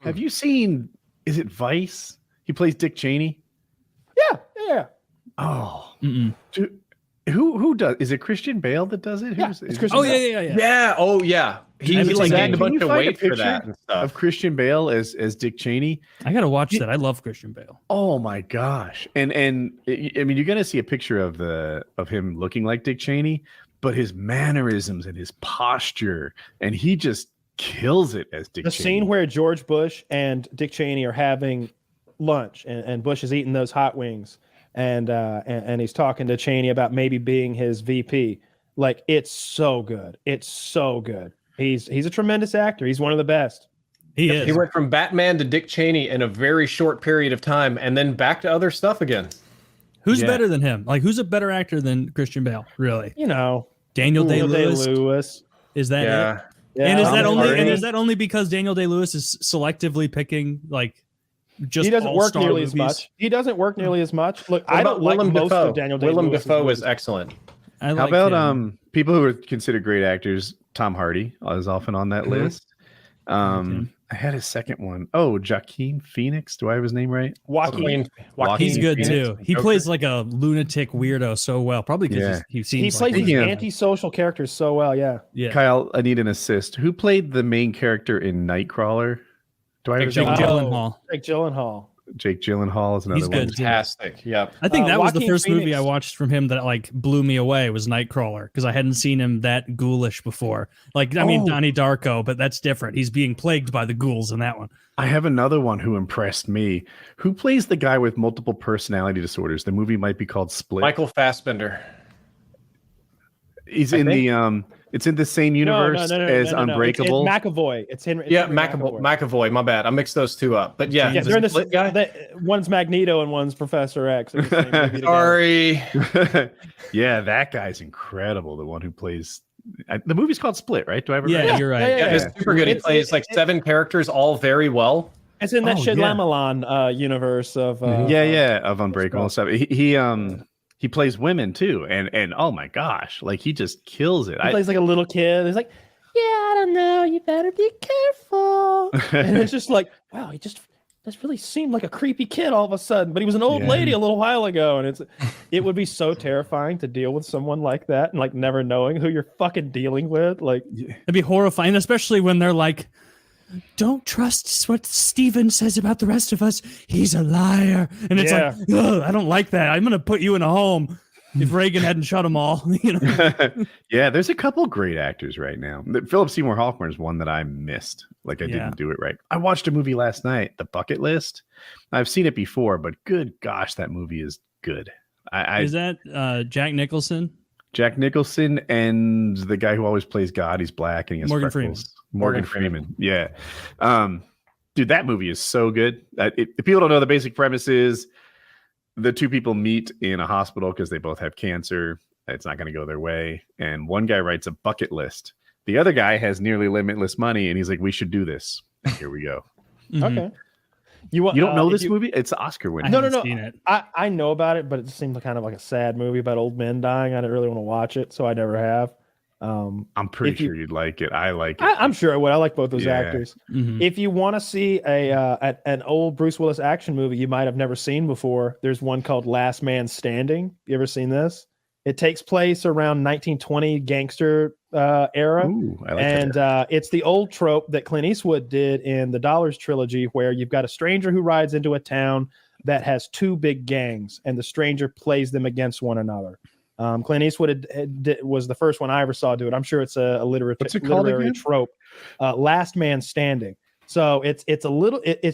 Have you seen? Is it Vice? He plays Dick Cheney. Yeah. Oh, who does? Is it Christian Bale that does it? Yeah, Who's, it's Christian Oh Bale. yeah. Oh yeah. He like gained a bunch of weight for that and stuff. Of Christian Bale as Dick Cheney. I gotta watch that. I love Christian Bale. Oh my gosh! And I mean, you're gonna see a picture of him looking like Dick Cheney, but his mannerisms and his posture, and he just kills it as Dick Cheney. The scene where George Bush and Dick Cheney are having lunch, and Bush is eating those hot wings, and he's talking to Cheney about maybe being his VP. Like, it's so good. It's so good. He's a tremendous actor. He's one of the best. He is. He went from Batman to Dick Cheney in a very short period of time, and then back to other stuff again. Who's better than him? Like, who's a better actor than Christian Bale? Really? You know, Daniel Day-Lewis. Is that it? Yeah. And is that only because Daniel Day-Lewis is selectively picking like just he doesn't work all-star nearly movies? as much. He doesn't work nearly as much. Look, What I about don't like Willem most Dafoe? of Daniel Day-Lewis. Willem Dafoe is excellent. I How like about him. people who are considered great actors? Tom Hardy is often on that list. I had a second one. Oh, Joaquin Phoenix. Do I have his name right? Joaquin. He's good Phoenix. too. He plays like a lunatic weirdo so well. Probably because he seems He plays like these Yeah. antisocial characters so well. Yeah. yeah. Kyle, I need an assist. Who played the main character in Nightcrawler? Do I have his Jake name? Gyllenhaal. Jake Gyllenhaal. Jake Gyllenhaal is another He's one. good too. Fantastic. Yep. I think that was the Joaquin first movie Phoenix. I watched from him that like blew me away was Nightcrawler because I hadn't seen him that ghoulish before. Like, I mean, Donnie Darko, but that's different. He's being plagued by the ghouls in that one. I have another one who impressed me. Who plays the guy with multiple personality disorders? The movie might be called Split. Michael Fassbender. He's in the it's in the same universe as Unbreakable. It's McAvoy. It's Henry. Yeah, Henry McAvoy. My bad. I mixed those two up. But yeah, Yeah, the they're in the Split guy. one's Magneto and one's Professor X. They're in the same movie together. Sorry. Yeah, that guy's incredible. The one who plays the movie's called Split, right? Do I ever? Yeah, you're right. Yeah, it's super good. He plays like 7 characters, all very well. It's in that Oh, Shed yeah. Lamalan universe of of Unbreakable and stuff. He plays women too, and oh my gosh, like he just kills it. He plays like a little kid. He's like, yeah, I don't know. You better be careful. And it's just like, wow, he just really seemed like a creepy kid all of a sudden, but he was an old lady a little while ago. And it would be so terrifying to deal with someone like that and like never knowing who you're fucking dealing with. Like, It'd be horrifying, especially when they're like, don't trust what Steven says about the rest of us. He's a liar. And it's like, ugh, I don't like that. I'm going to put you in a home if Reagan hadn't shot them all. You know? Yeah, there's a couple great actors right now. Philip Seymour Hoffman is one that I missed. Like I didn't do it right. I watched a movie last night, The Bucket List. I've seen it before, but good gosh, that movie is good. Is that Jack Nicholson? Jack Nicholson and the guy who always plays God. He's black and he has Morgan freckles. Freeman. Morgan Freeman. Yeah. Dude, that movie is so good. If people don't know, the basic premise is the two people meet in a hospital because they both have cancer. It's not going to go their way. And one guy writes a bucket list. The other guy has nearly limitless money. And he's like, we should do this. And here we go. okay. You don't know this movie? It's Oscar winning. No. Seen it. I know about it, but it seemed kind of like a sad movie about old men dying. I didn't really want to watch it, so I never have. I'm pretty sure you'd like it. I like it. I'm sure I would. I like both those actors. Mhm. If you want to see an old Bruce Willis action movie you might have never seen before, there's one called Last Man Standing. You ever seen this? It takes place around 1920 gangster era. Ooh, I like And that. it's the old trope that Clint Eastwood did in the Dollars trilogy, where you've got a stranger who rides into a town that has two big gangs, and the stranger plays them against one another. Clint Eastwood was the first one I ever saw do it. I'm sure it's a What's it called literary again? trope. Last Man Standing. So it's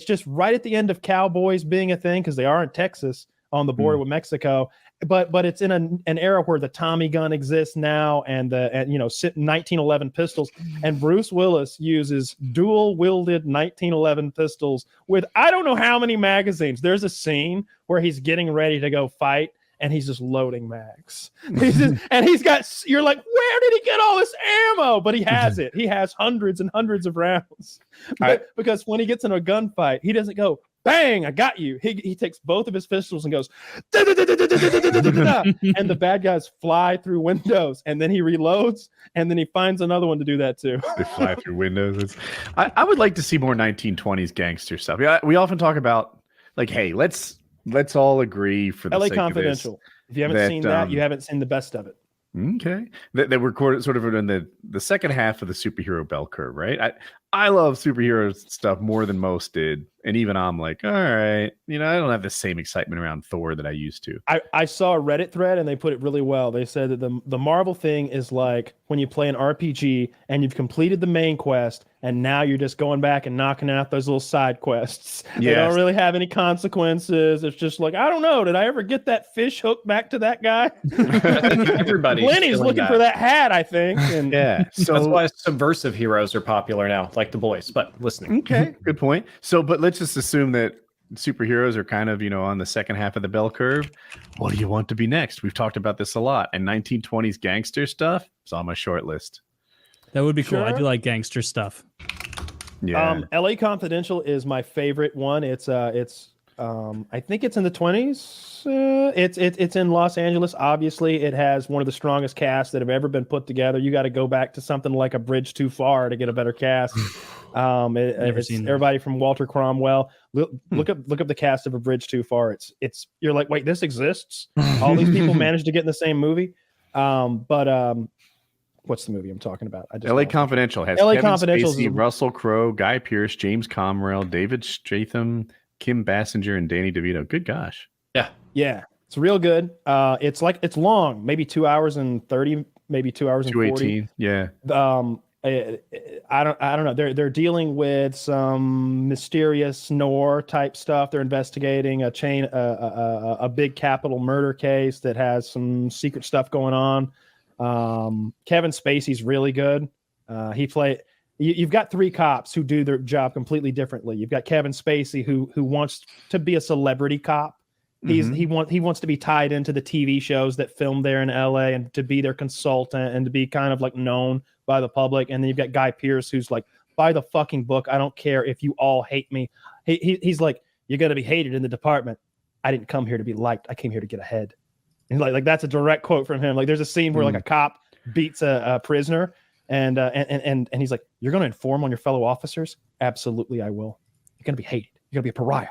just right at the end of cowboys being a thing, because they are in Texas on the border with Mexico. But it's in an era where the Tommy gun exists now, and 1911 pistols, and Bruce Willis uses dual-wielded 1911 pistols with I don't know how many magazines. There's a scene where he's getting ready to go fight, and he's just loading mags. You're like, where did he get all this ammo? But he has it. He has hundreds and hundreds of rounds. Because when he gets in a gunfight, he doesn't go bang, I got you. He takes both of his pistols and goes, and the bad guys fly through windows, and then he reloads, and then he finds another one to do that too. They fly through windows. I would like to see more 1920s gangster stuff. Yeah, we often talk about like, hey, let's all agree for the LA sake Confidential. of this, if you haven't seen that, you haven't seen the best of it. Okay, that recorded sort of in the second half of the superhero bell curve, right? I love superhero stuff more than most did, and even I'm like, all right, I don't have the same excitement around Thor that I used to. I saw a Reddit thread and they put it really well. They said that the Marvel thing is like when you play an RPG and you've completed the main quest, and now you're just going back and knocking out those little side quests. Yes. They don't really have any consequences. It's just like, I don't know, did I ever get that fish hook back to that guy? Everybody's Lenny's looking for that hat, I think. And yeah, so that's why subversive heroes are popular now, like the boys. But listening, okay, good point. So, but let's just assume that superheroes are kind of on the second half of the bell curve. What do you want to be next? We've talked about this a lot, and 1920s gangster stuff is on my short list. That would be cool. Sure. I do like gangster stuff. Yeah. LA Confidential is my favorite one. It's I think it's in the 20s. It's in Los Angeles. Obviously, it has one of the strongest casts that have ever been put together. You got to go back to something like A Bridge Too Far to get a better cast. It's everybody from Walter Cromwell. Look up the cast of A Bridge Too Far. It's you're like, wait, this exists? All these people managed to get in the same movie. What's the movie I'm talking about? LA Confidential has LA Kevin Confidential Spacey, Russell Crowe, Guy Pearce, James Comrell, David Stratham, Kim Basinger, and Danny DeVito. Good gosh. Yeah, it's real good. It's long, maybe 2 hours and 30, maybe 2 hours and 40. Yeah. I don't know. They're dealing with some mysterious noir type stuff. They're investigating a big capital murder case that has some secret stuff going on. Kevin Spacey's really good. You've got three cops who do their job completely differently. You've got Kevin Spacey who wants to be a celebrity cop. He wants to be tied into the TV shows that film there in LA and to be their consultant and to be kind of like known by the public. And then you've got Guy Pearce who's like, by the fucking book, I don't care if you all hate me. He's like, you're gonna be hated in the department. I didn't come here to be liked. I came here to get ahead. And like that's a direct quote from him. Like there's a scene where like a cop beats a prisoner and he's like, you're going to inform on your fellow officers? Absolutely, I will. You're going to be hated. You're going to be a pariah.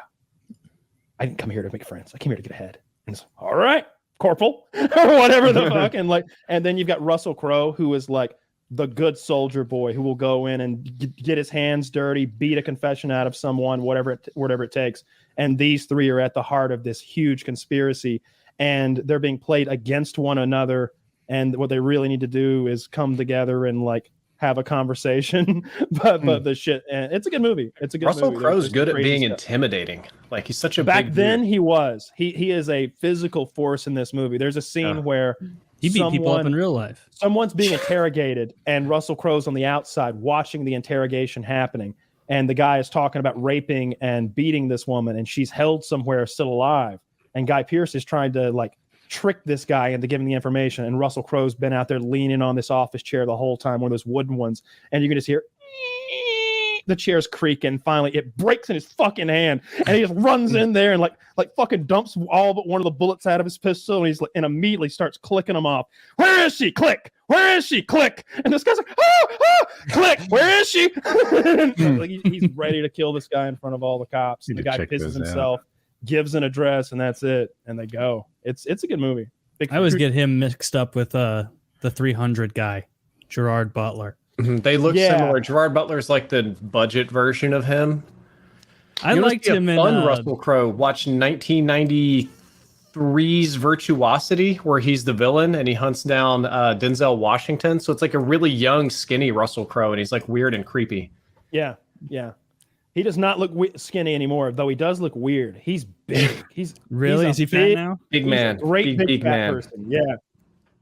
I didn't come here to make friends. I came here to get ahead. And it's all right, corporal, or whatever the fuck. And then you've got Russell Crowe, who is like the good soldier boy who will go in and get his hands dirty, beat a confession out of someone, whatever it takes. And these three are at the heart of this huge conspiracy. And they're being played against one another. And what they really need to do is come together and like have a conversation. but the shit, and it's a good movie. It's a good Russell movie. Crowe's good at being stuff. intimidating. Like he's such a back big then dude. he was. He is a physical force in this movie. There's a scene where He beat people up in real life. Someone's being interrogated, and Russell Crowe's on the outside watching the interrogation happening. And the guy is talking about raping and beating this woman, and she's held somewhere still alive. And Guy Pearce is trying to like trick this guy into giving the information. And Russell Crowe's been out there leaning on this office chair the whole time, one of those wooden ones. And you can just hear the chair's creaking. Finally, it breaks in his fucking hand, and he just runs in there and like fucking dumps all but one of the bullets out of his pistol, and he's like, and immediately starts clicking them off. Where is she? Click. Where is she? Click. And this guy's like, click. Where is she? Like, he's ready to kill this guy in front of all the cops. And the guy pisses himself, gives an address, and that's it. And they go. It's a good movie. I always get him mixed up with the 300 guy, Gerard Butler. They look similar. Gerard Butler's like the budget version of him. I liked him in Russell Crowe. Watch 1993's Virtuosity, where he's the villain and he hunts down Denzel Washington. So it's like a really young, skinny Russell Crowe, and he's like weird and creepy. Yeah. He does not look skinny anymore, though he does look weird. He's big. He's really? Is he fat now? Big man. Great big fat man. person. Yeah.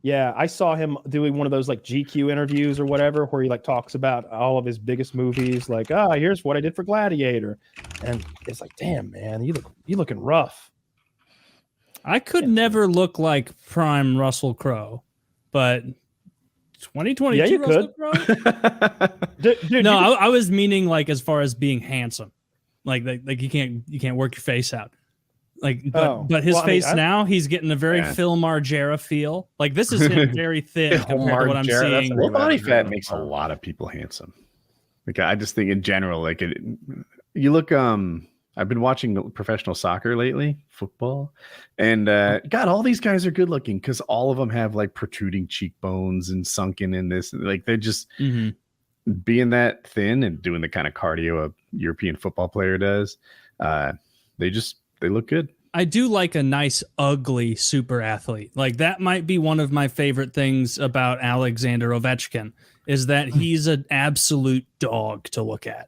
Yeah, I saw him doing one of those like GQ interviews or whatever, where he like talks about all of his biggest movies, like, here's what I did for Gladiator, and it's like, damn, man, you looking rough. I could never look like prime Russell Crowe, but 2022 yeah, you Russell could. Crowe? Dude, no, I was meaning like as far as being handsome. Like you can't work your face out. Like, but his well, I mean, face now, he's getting a very Phil Margera feel. Like this is him very thin compared to what I'm Margera, seeing. Well, body fat makes a lot of people handsome. Like I just think in general, like you look. I've been watching professional soccer lately, football, and God, all these guys are good looking because all of them have like protruding cheekbones and sunken in this. Like they're just being that thin and doing the kind of cardio a European football player does. They look good. I do like a nice, ugly super athlete. Like that might be one of my favorite things about Alexander Ovechkin is that he's an absolute dog to look at.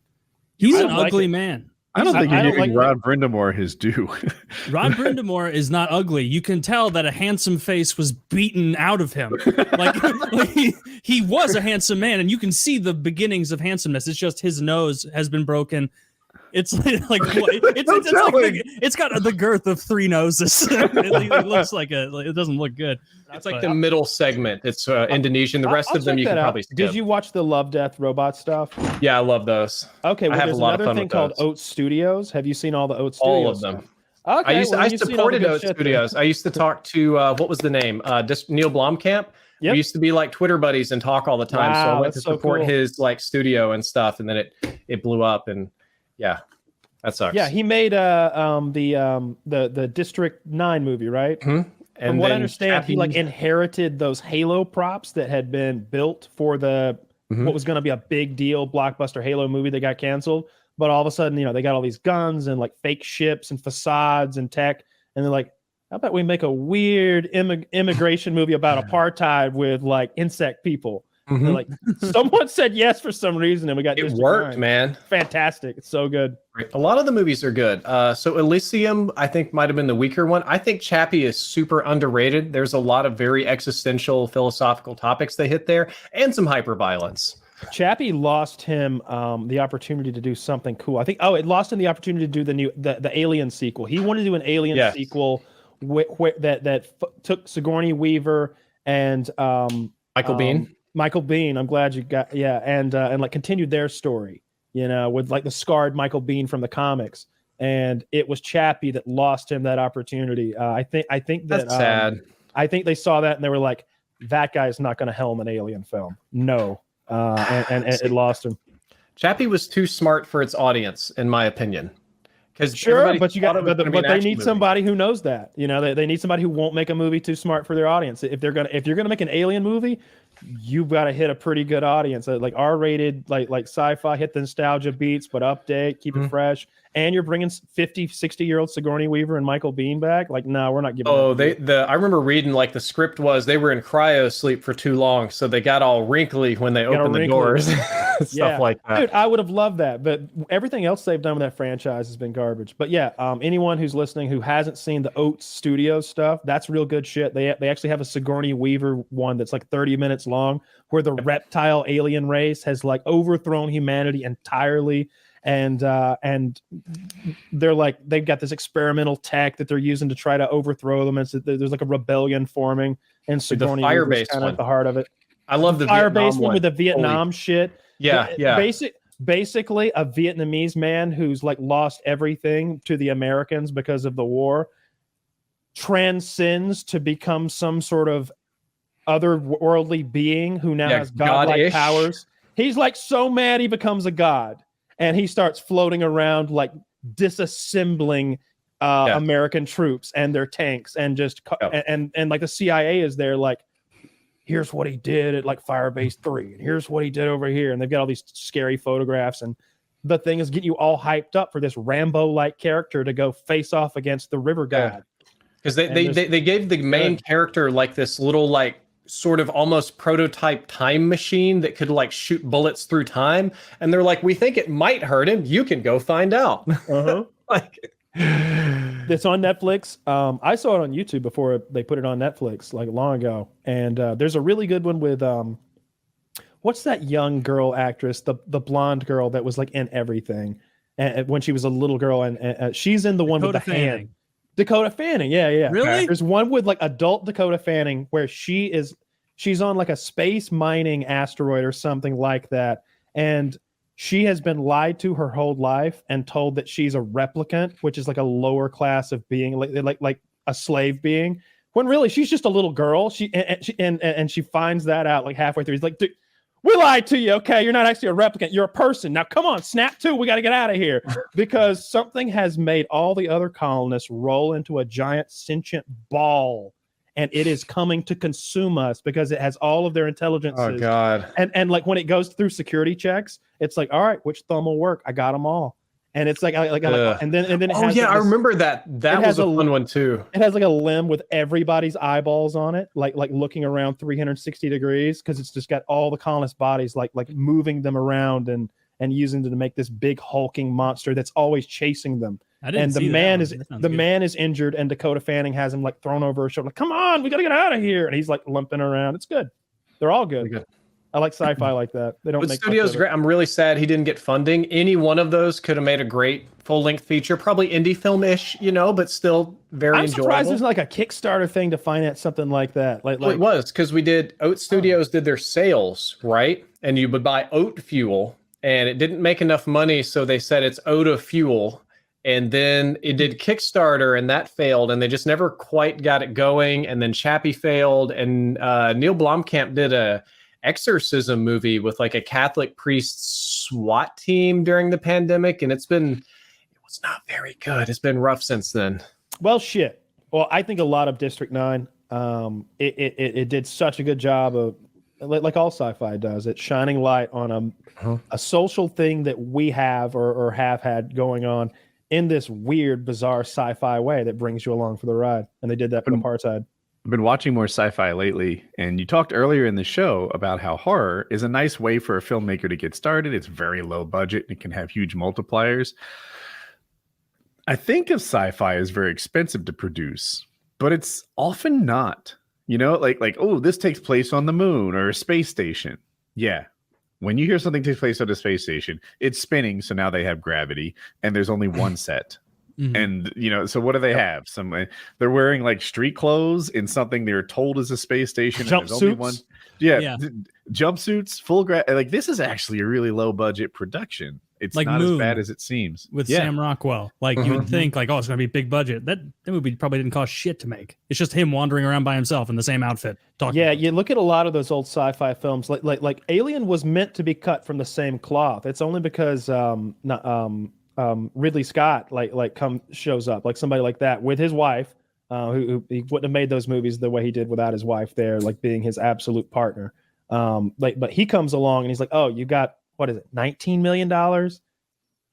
He's an ugly man. I don't think you're giving Rod Brindamore his due. Rod Brindamore is not ugly. You can tell that a handsome face was beaten out of him. Like he was a handsome man, and you can see the beginnings of handsomeness. It's just his nose has been broken. It's like it's got the girth of 3 noses. It looks like it doesn't look good. It's like the middle segment. It's Indonesian. The rest of them you can probably skip. Did you watch the Love, Death, Robot stuff? Yeah, I love those. Okay, well, there's another thing called Oat Studios. Have you seen all the Oat Studios? All of them. Okay, I supported Oat Studios. I used to talk to what was the name? Neil Blomkamp. Yep. We used to be like Twitter buddies and talk all the time. So I went to support his like studio and stuff, and then it blew up and. Yeah, that sucks. Yeah, he made the District 9 movie, right? Mm-hmm. And from what I understand, he like inherited those Halo props that had been built for the what was going to be a big deal blockbuster Halo movie that got canceled. But all of a sudden, they got all these guns and like fake ships and facades and tech, and they're like, how about we make a weird immigration movie about apartheid with like insect people? Like someone said yes for some reason, and we got it worked, man. Fantastic! It's so good. A lot of the movies are good. So Elysium, I think, might have been the weaker one. I think Chappie is super underrated. There's a lot of very existential, philosophical topics they hit there, and some hyperviolence. Chappie lost him the opportunity to do something cool. I think. Oh, it lost him the opportunity to do the Alien sequel. He wanted to do an Alien sequel that took Sigourney Weaver and Michael Biehn. Michael Biehn, I'm glad you got and like continued their story, with like the scarred Michael Biehn from the comics, and it was Chappie that lost him that opportunity. I think that that's sad. I think they saw that and they were like, that guy's not going to helm an Alien film. No, and it lost him. Chappie was too smart for its audience, in my opinion. Sure, but they need somebody who knows that. They need somebody who won't make a movie too smart for their audience. If you're gonna make an Alien movie, you've got to hit a pretty good audience, like R-rated, like sci-fi, hit the nostalgia beats, but update, keep it fresh. And you're bringing 50, 60-year-old Sigourney Weaver and Michael Biehn back. Like, no, we're not giving. Oh, I remember reading like the script was they were in cryo sleep for too long, so they got all wrinkly when they opened the doors. Stuff like that. Dude, I would have loved that, but everything else they've done with that franchise has been garbage. But yeah, anyone who's listening who hasn't seen the Oats Studios stuff, that's real good shit. They actually have a Sigourney Weaver one that's like 30 minutes long, where the reptile alien race has like overthrown humanity entirely. And they're like, they've got this experimental tech that they're using to try to overthrow them. And so there's like a rebellion forming, and Sigourney Weaver's kind of at the heart of it. I love the fire-based one with the Vietnam shit. Yeah. Basically a Vietnamese man who's like lost everything to the Americans because of the war transcends to become some sort of otherworldly being who now has godlike powers. He's like so mad he becomes a god. And he starts floating around, like disassembling American troops and their tanks, and just and like the CIA is there, like, here's what he did at like Firebase 3, and here's what he did over here, and they've got all these scary photographs, and the thing is get you all hyped up for this Rambo-like character to go face off against the river god. Because they gave the main character like this little like sort of almost prototype time machine that could like shoot bullets through time, and they're like, we think it might hurt him, you can go find out. Like, it's on Netflix. I saw it on YouTube before they put it on Netflix like long ago, and there's a really good one with what's that young girl actress, the blonde girl that was like in everything and when she was a little girl, and she's in the one with the hand. Dakota Fanning, yeah. Really? There's one with like adult Dakota Fanning where she's on like a space mining asteroid or something like that, and She has been lied to her whole life and told that she's a replicant, which is like a lower class of being, like a slave being. When really she's just a little girl. She finds that out like halfway through. He's like, dude, we lied to you. Okay, you're not actually a replicant. You're a person. Now come on, snap to. We got to get out of here because something has made all the other colonists roll into a giant sentient ball. And it is coming to consume us because it has all of their intelligences. Oh God! And like when it goes through security checks, it's like, all right, which thumb will work? I got them all. And it's like and then it has I remember that. That was a fun one too. It has like a limb with everybody's eyeballs on it, like looking around 360 degrees, because it's just got all the colonist bodies like moving them around and using them to make this big hulking monster that's always chasing them. And the man is injured, and Dakota Fanning has him like thrown over her shoulder. Like, come on, we got to get out of here. And he's like limping around. It's good. They're all good. I like sci-fi like that. They don't. But make studio's great. I'm really sad he didn't get funding. Any one of those could have made a great full-length feature, probably indie film-ish, but still very enjoyable. I'm surprised there's like a Kickstarter thing to finance something like that. Like it was because Oat Studios did their sales, right? And you would buy oat fuel, and it didn't make enough money, so they said it's Oda fuel. And then it did Kickstarter, and that failed, and they just never quite got it going. And then Chappie failed, and Neil Blomkamp did a exorcism movie with like a Catholic priest SWAT team during the pandemic, and it was not very good. It's been rough since then. Well, shit. Well, I think a lot of District 9, it did such a good job of, like all sci-fi does, it's shining light on a social thing that we have or have had going on in this weird, bizarre sci-fi way that brings you along for the ride. And they did that for Apartheid. I've been watching more sci-fi lately, and you talked earlier in the show about how horror is a nice way for a filmmaker to get started. It's very low budget and it can have huge multipliers. I think of sci-fi as very expensive to produce, but it's often not. Like, oh, this takes place on the moon or a space station. Yeah. When you hear something takes place on a space station, it's spinning, so now they have gravity, and there's only one set. Mm-hmm. And so what do they have? They're wearing like street clothes in something they're told is a space station. Jumpsuits. Jumpsuits, full like this is actually a really low budget production. It's like not as bad as it seems. With Sam Rockwell. Like you would think like, oh, it's gonna be big budget. That movie probably didn't cost shit to make. It's just him wandering around by himself in the same outfit. You look at a lot of those old sci-fi films, like Alien was meant to be cut from the same cloth. It's only because Ridley Scott shows up, like somebody like that with his wife, who he wouldn't have made those movies the way he did without his wife there, like being his absolute partner. But he comes along and he's like, oh, you got, what is it, $19 million?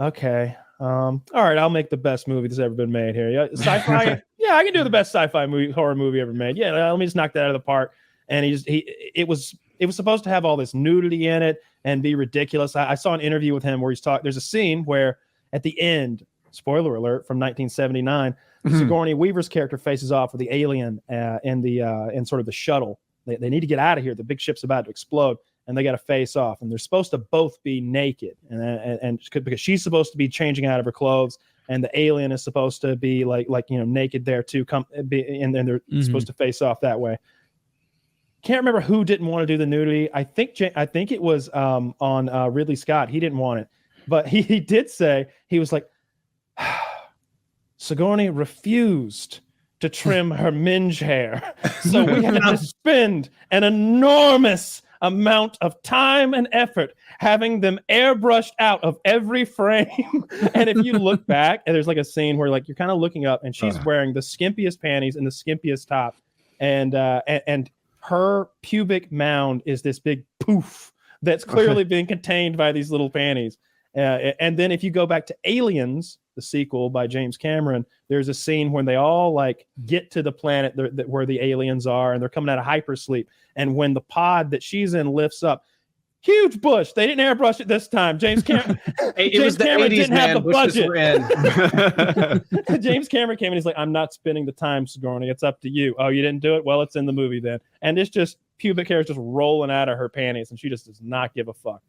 Okay. All right, I'll make the best movie that's ever been made here. Yeah, sci-fi. Yeah, I can do the best sci-fi horror movie ever made. Yeah, let me just knock that out of the park. And it was supposed to have all this nudity in it and be ridiculous. I saw an interview with him where he's talking. There's a scene where at the end, spoiler alert from 1979, Sigourney Weaver's character faces off with the alien in sort of the shuttle. They need to get out of here. The big ship's about to explode, and they got to face off. And they're supposed to both be naked, and because she's supposed to be changing out of her clothes, and the alien is supposed to be like naked there too. And they're supposed to face off that way. Can't remember who didn't want to do the nudity. I think it was on Ridley Scott. He didn't want it, but he did say, he was like, Sigourney refused to trim her minge hair, so we had to spend an enormous amount of time and effort having them airbrushed out of every frame. And if you look back, and there's like a scene where like you're kind of looking up, and she's wearing the skimpiest panties and the skimpiest top, and her pubic mound is this big poof that's clearly being contained by these little panties. And then if you go back to Aliens, the sequel by James Cameron, there's a scene when they all like get to the planet where the aliens are, and they're coming out of hypersleep. And when the pod that she's in lifts up, huge bush. They didn't airbrush it this time. James Cameron. James Cameron 80s, didn't have the budget. James Cameron came and he's like, "I'm not spending the time, Sigourney. It's up to you." Oh, you didn't do it? Well, it's in the movie then. And it's just pubic hair is just rolling out of her panties, and she just does not give a fuck.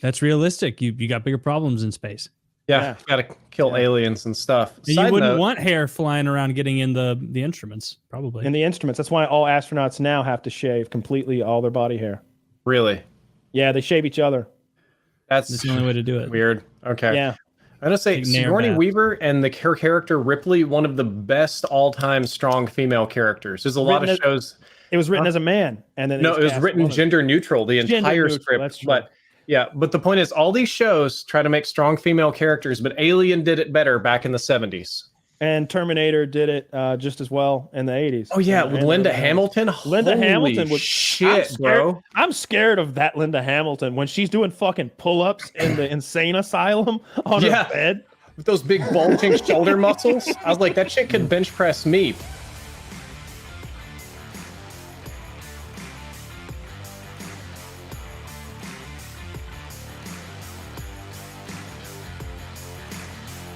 That's realistic. You got bigger problems in space. Yeah. Got to kill aliens and stuff. You wouldn't want hair flying around getting in the instruments, probably. In the instruments. That's why all astronauts now have to shave completely all their body hair. Really? Yeah, they shave each other. That's the only way to do it. Weird. Okay. Yeah. I'm gonna say Big nair Sigourney bath. Weaver and her character Ripley, one of the best all-time strong female characters. There's a lot of shows. It was written as a man, and then No, it was cast written woman. gender neutral, the Gender entire neutral, script. that's true. But yeah, but the point is, all these shows try to make strong female characters, but Alien did it better back in the 70s. And Terminator did it just as well in the 80s. Oh yeah, with Linda Hamilton. Linda Holy Hamilton was shit, bro. I'm scared of that Linda Hamilton when she's doing fucking pull-ups in the insane asylum on her bed. With those big bulging shoulder muscles. I was like, that chick could bench press me.